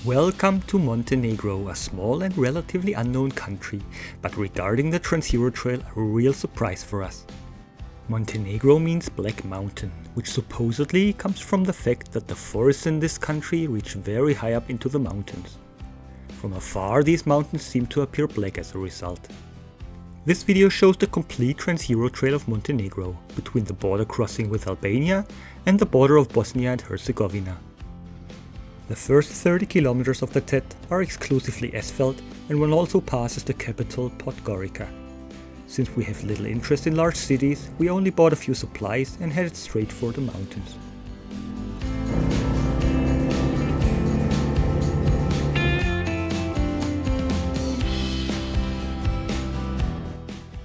Welcome to Montenegro, a small and relatively unknown country, but regarding the Transeurotrail, a real surprise for us. Montenegro means Black Mountain, which supposedly comes from the fact that the forests in this country reach very high up into the mountains. From afar, these mountains seem to appear black as a result. This video shows the complete Transeurotrail of Montenegro, between the border crossing with Albania and the border of Bosnia and Herzegovina. The first 30 kilometers of the TET are exclusively asphalt, and one also passes the capital Podgorica. Since we have little interest in large cities, we only bought a few supplies and headed straight for the mountains.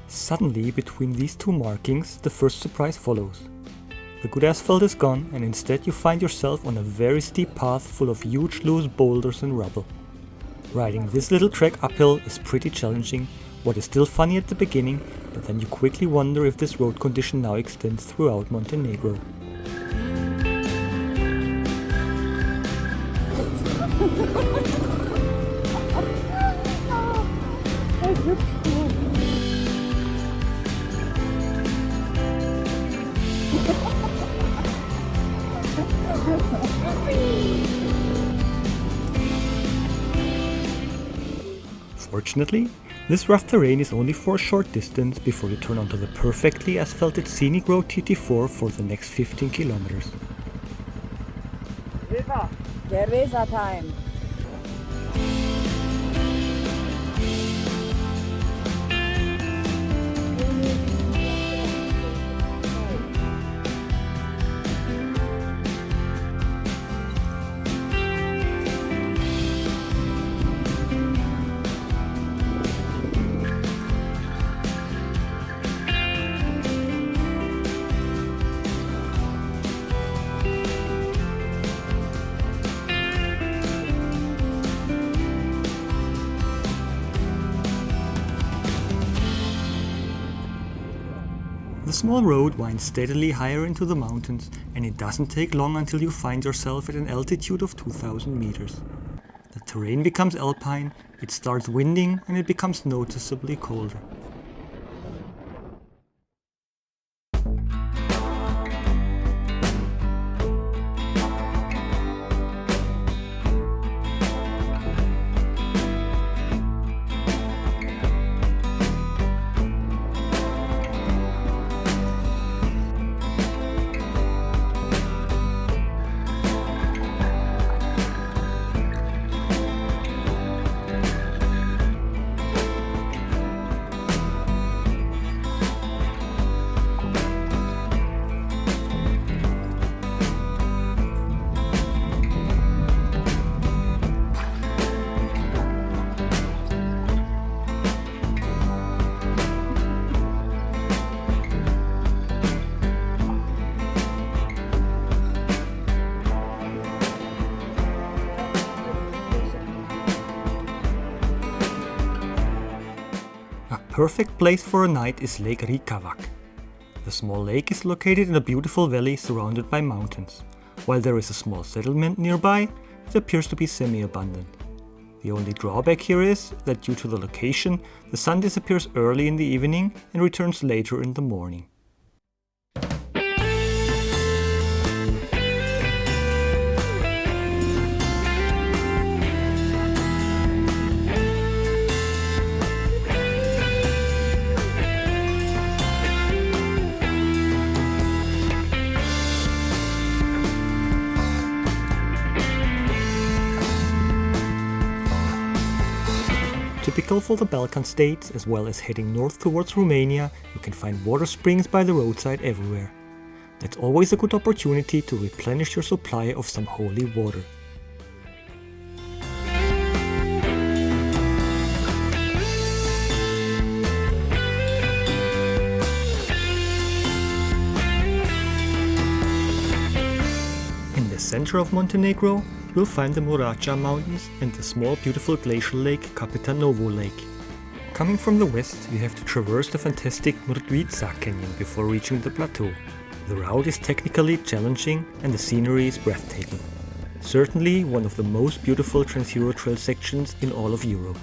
Suddenly, between these two markings, the first surprise follows. The good asphalt is gone, and instead you find yourself on a very steep path full of huge loose boulders and rubble. Riding this little trek uphill is pretty challenging, what is still funny at the beginning, but then you quickly wonder if this road condition now extends throughout Montenegro. Fortunately, this rough terrain is only for a short distance before you turn onto the perfectly asphalted scenic road TT4 for the next 15 kilometers. Teresa time! The small road winds steadily higher into the mountains, and it doesn't take long until you find yourself at an altitude of 2000 meters. The terrain becomes alpine, it starts winding, and it becomes noticeably colder. A perfect place for a night is Lake Rikavac. The small lake is located in a beautiful valley surrounded by mountains. While there is a small settlement nearby, it appears to be semi-abundant. The only drawback here is that due to the location, the sun disappears early in the evening and returns later in the morning. Typical for the Balkan states, as well as heading north towards Romania, you can find water springs by the roadside everywhere. That's always a good opportunity to replenish your supply of some holy water. In the center of Montenegro, you'll find the Moracha Mountains and the small beautiful glacial lake Kapetanovo Lake. Coming from the west, you have to traverse the fantastic Mrtvica Canyon before reaching the plateau. The route is technically challenging and the scenery is breathtaking. Certainly one of the most beautiful Transeurotrail sections in all of Europe.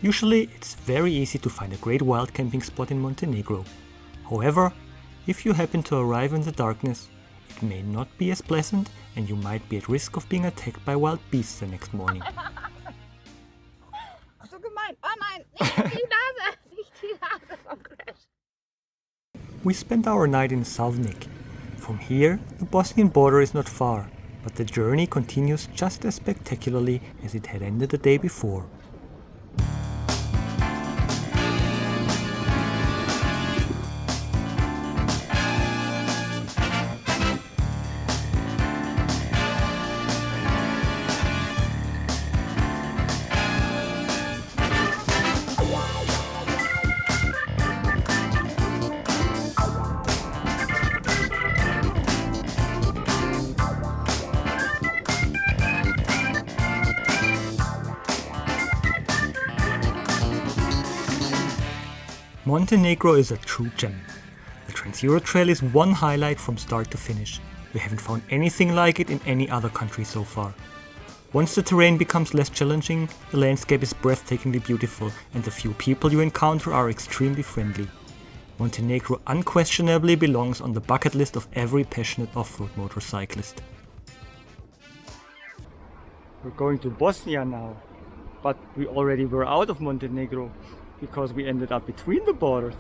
Usually it's very easy to find a great wild camping spot in Montenegro. However, if you happen to arrive in the darkness, it may not be as pleasant and you might be at risk of being attacked by wild beasts the next morning. So gemein. Oh nein, nicht die Nase, nicht die Nase vom Crash. We spent our night in Salvnik. From here, the Bosnian border is not far, but the journey continues just as spectacularly as it had ended the day before. Montenegro is a true gem. The Transeurotrail is one highlight from start to finish. We haven't found anything like it in any other country so far. Once the terrain becomes less challenging, the landscape is breathtakingly beautiful and the few people you encounter are extremely friendly. Montenegro unquestionably belongs on the bucket list of every passionate off-road motorcyclist. We're going to Bosnia now, but we already were out of Montenegro because we ended up between the borders.